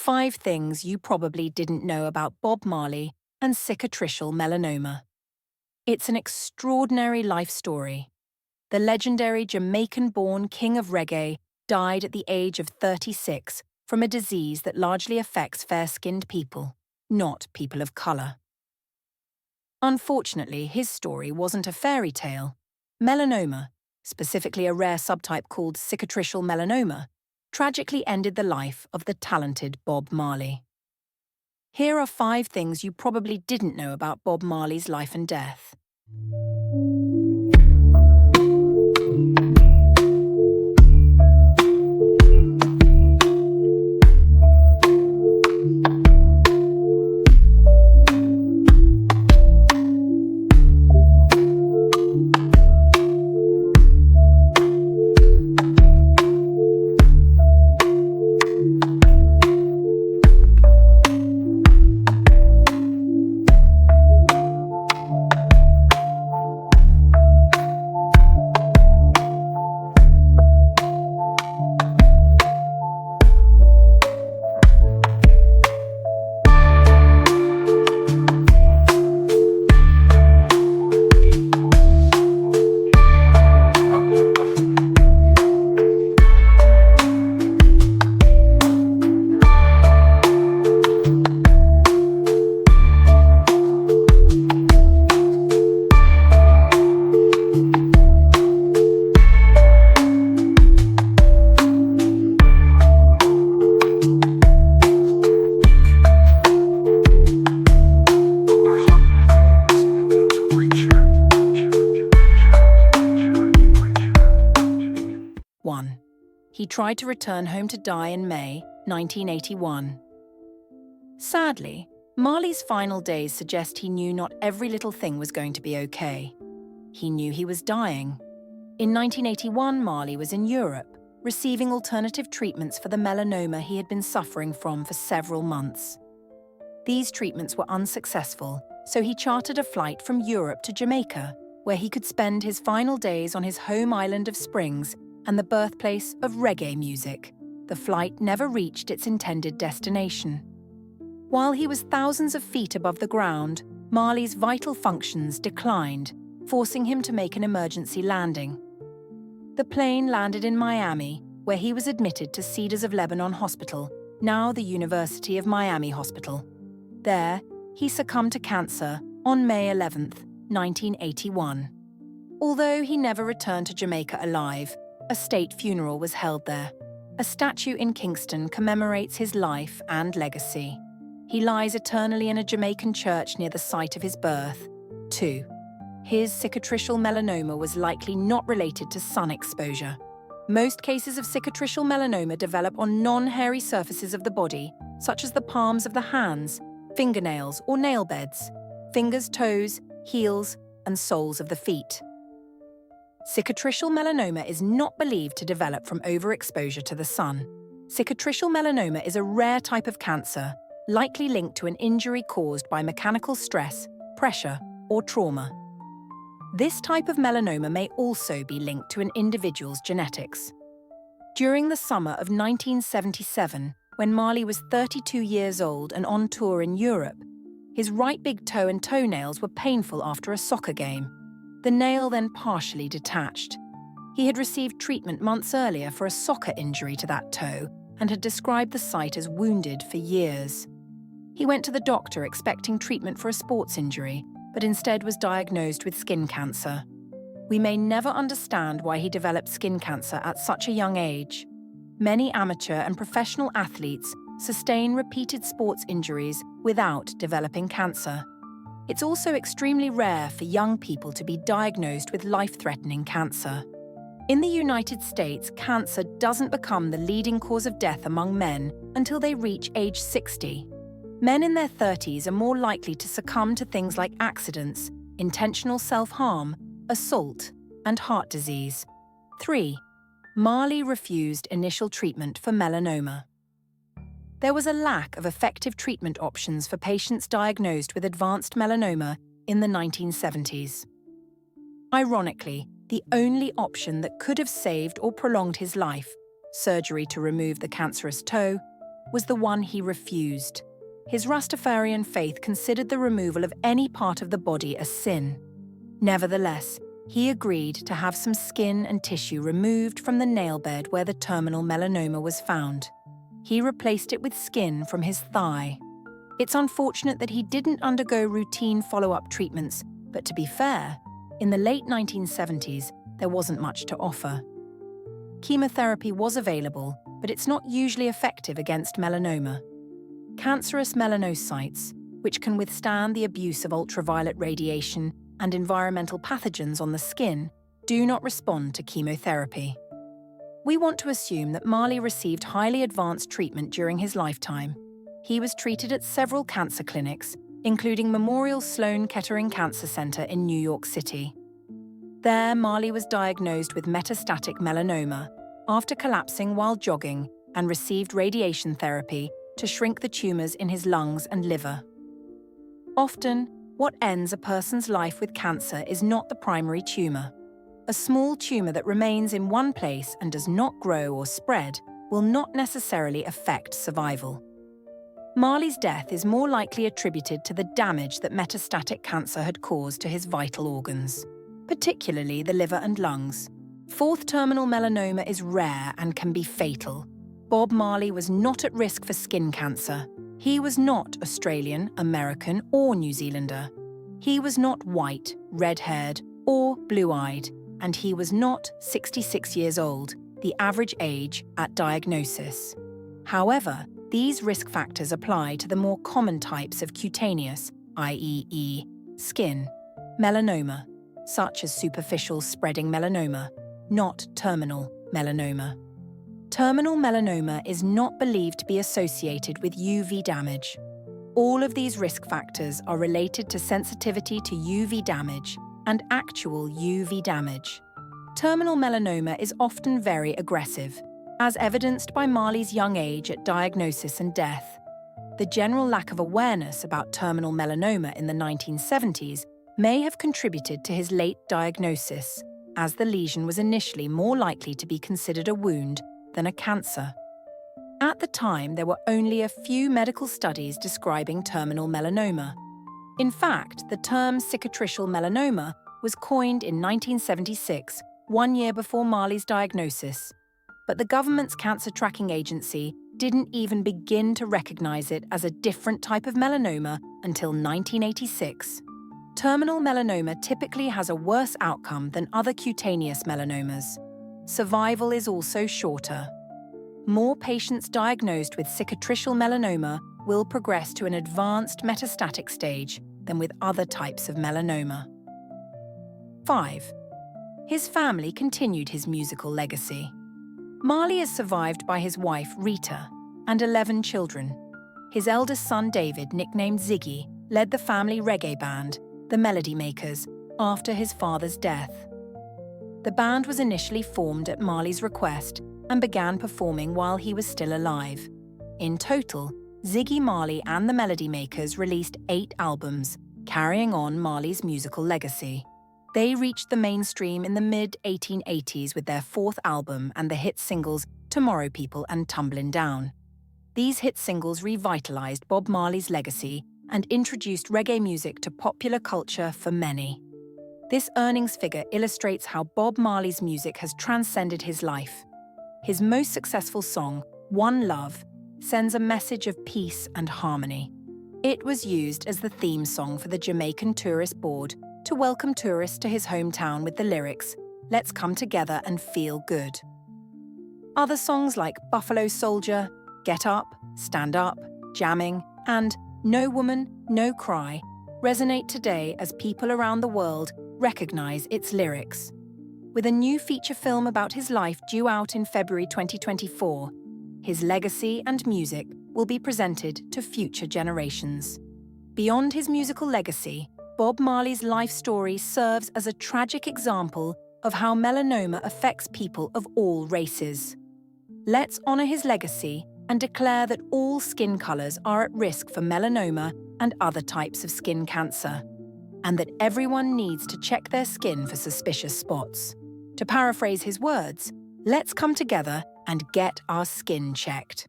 5 things you probably didn't know about Bob Marley and cicatricial melanoma. It's an extraordinary life story. The legendary Jamaican-born king of reggae died at the age of 36 from a disease that largely affects fair-skinned people, not people of colour. Unfortunately, his story wasn't a fairy tale. Melanoma, specifically a rare subtype called cicatricial melanoma, tragically ended the life of the talented Bob Marley. Here are 5 things you probably didn't know about Bob Marley's life and death. He tried to return home to die in May 1981. Sadly, Marley's final days suggest he knew not every little thing was going to be okay. He knew he was dying. In 1981, Marley was in Europe, receiving alternative treatments for the melanoma he had been suffering from for several months. These treatments were unsuccessful, so he chartered a flight from Europe to Jamaica, where he could spend his final days on his home island of Springs and the birthplace of reggae music. The flight never reached its intended destination. While he was thousands of feet above the ground, Marley's vital functions declined, forcing him to make an emergency landing. The plane landed in Miami, where he was admitted to Cedars of Lebanon Hospital, now the University of Miami Hospital. There, he succumbed to cancer on May 11, 1981. Although he never returned to Jamaica alive, a state funeral was held there. A statue in Kingston commemorates his life and legacy. He lies eternally in a Jamaican church near the site of his birth. 2. His cicatricial melanoma was likely not related to sun exposure. Most cases of cicatricial melanoma develop on non-hairy surfaces of the body, such as the palms of the hands, fingernails or nail beds, fingers, toes, heels, and soles of the feet. Cicatricial melanoma is not believed to develop from overexposure to the sun. Cicatricial melanoma is a rare type of cancer, likely linked to an injury caused by mechanical stress, pressure, or trauma. This type of melanoma may also be linked to an individual's genetics. During the summer of 1977, when Marley was 32 years old and on tour in Europe, his right big toe and toenails were painful after a soccer game. The nail then partially detached. He had received treatment months earlier for a soccer injury to that toe and had described the site as wounded for years. He went to the doctor expecting treatment for a sports injury, but instead was diagnosed with skin cancer. We may never understand why he developed skin cancer at such a young age. Many amateur and professional athletes sustain repeated sports injuries without developing cancer. It's also extremely rare for young people to be diagnosed with life-threatening cancer. In the United States, cancer doesn't become the leading cause of death among men until they reach age 60. Men in their 30s are more likely to succumb to things like accidents, intentional self-harm, assault, and heart disease. 3. Marley refused initial treatment for melanoma. There was a lack of effective treatment options for patients diagnosed with advanced melanoma in the 1970s. Ironically, the only option that could have saved or prolonged his life, surgery to remove the cancerous toe, was the one he refused. His Rastafarian faith considered the removal of any part of the body a sin. Nevertheless, he agreed to have some skin and tissue removed from the nail bed where the terminal melanoma was found. He replaced it with skin from his thigh. It's unfortunate that he didn't undergo routine follow-up treatments, but to be fair, in the late 1970s, there wasn't much to offer. Chemotherapy was available, but it's not usually effective against melanoma. Cancerous melanocytes, which can withstand the abuse of ultraviolet radiation and environmental pathogens on the skin, do not respond to chemotherapy. We want to assume that Marley received highly advanced treatment during his lifetime. He was treated at several cancer clinics, including Memorial Sloan Kettering Cancer Center in New York City. There, Marley was diagnosed with metastatic melanoma after collapsing while jogging and received radiation therapy to shrink the tumors in his lungs and liver. Often, what ends a person's life with cancer is not the primary tumor. A small tumor that remains in one place and does not grow or spread will not necessarily affect survival. Marley's death is more likely attributed to the damage that metastatic cancer had caused to his vital organs, particularly the liver and lungs. Fourth terminal melanoma is rare and can be fatal. Bob Marley was not at risk for skin cancer. He was not Australian, American, or New Zealander. He was not white, red-haired, or blue-eyed, and he was not 66 years old, the average age at diagnosis. However, these risk factors apply to the more common types of cutaneous, i.e., skin, melanoma, such as superficial spreading melanoma, not terminal melanoma. Terminal melanoma is not believed to be associated with UV damage. All of these risk factors are related to sensitivity to UV damage and actual UV damage. Terminal melanoma is often very aggressive, as evidenced by Marley's young age at diagnosis and death. The general lack of awareness about terminal melanoma in the 1970s may have contributed to his late diagnosis, as the lesion was initially more likely to be considered a wound than a cancer. At the time, there were only a few medical studies describing terminal melanoma. In fact, the term cicatricial melanoma was coined in 1976, 1 year before Marley's diagnosis. But the government's cancer tracking agency didn't even begin to recognize it as a different type of melanoma until 1986. Terminal melanoma typically has a worse outcome than other cutaneous melanomas. Survival is also shorter. More patients diagnosed with cicatricial melanoma will progress to an advanced metastatic stage than with other types of melanoma. 5. His family continued his musical legacy. Marley is survived by his wife, Rita, and 11 children. His eldest son, David, nicknamed Ziggy, led the family reggae band, the Melody Makers, after his father's death. The band was initially formed at Marley's request and began performing while he was still alive. In total, Ziggy Marley and the Melody Makers released 8 albums, carrying on Marley's musical legacy. They reached the mainstream in the mid-1880s with their 4th album and the hit singles Tomorrow People and Tumblin' Down. These hit singles revitalized Bob Marley's legacy and introduced reggae music to popular culture for many. This earnings figure illustrates how Bob Marley's music has transcended his life. His most successful song, One Love, sends a message of peace and harmony. It was used as the theme song for the Jamaican Tourist Board to welcome tourists to his hometown with the lyrics, "Let's come together and feel good." Other songs like Buffalo Soldier, Get Up, Stand Up, Jamming, and No Woman, No Cry resonate today as people around the world recognize its lyrics. With a new feature film about his life due out in February 2024, his legacy and music will be presented to future generations. Beyond his musical legacy, Bob Marley's life story serves as a tragic example of how melanoma affects people of all races. Let's honor his legacy and declare that all skin colors are at risk for melanoma and other types of skin cancer, and that everyone needs to check their skin for suspicious spots. To paraphrase his words, let's come together and get our skin checked.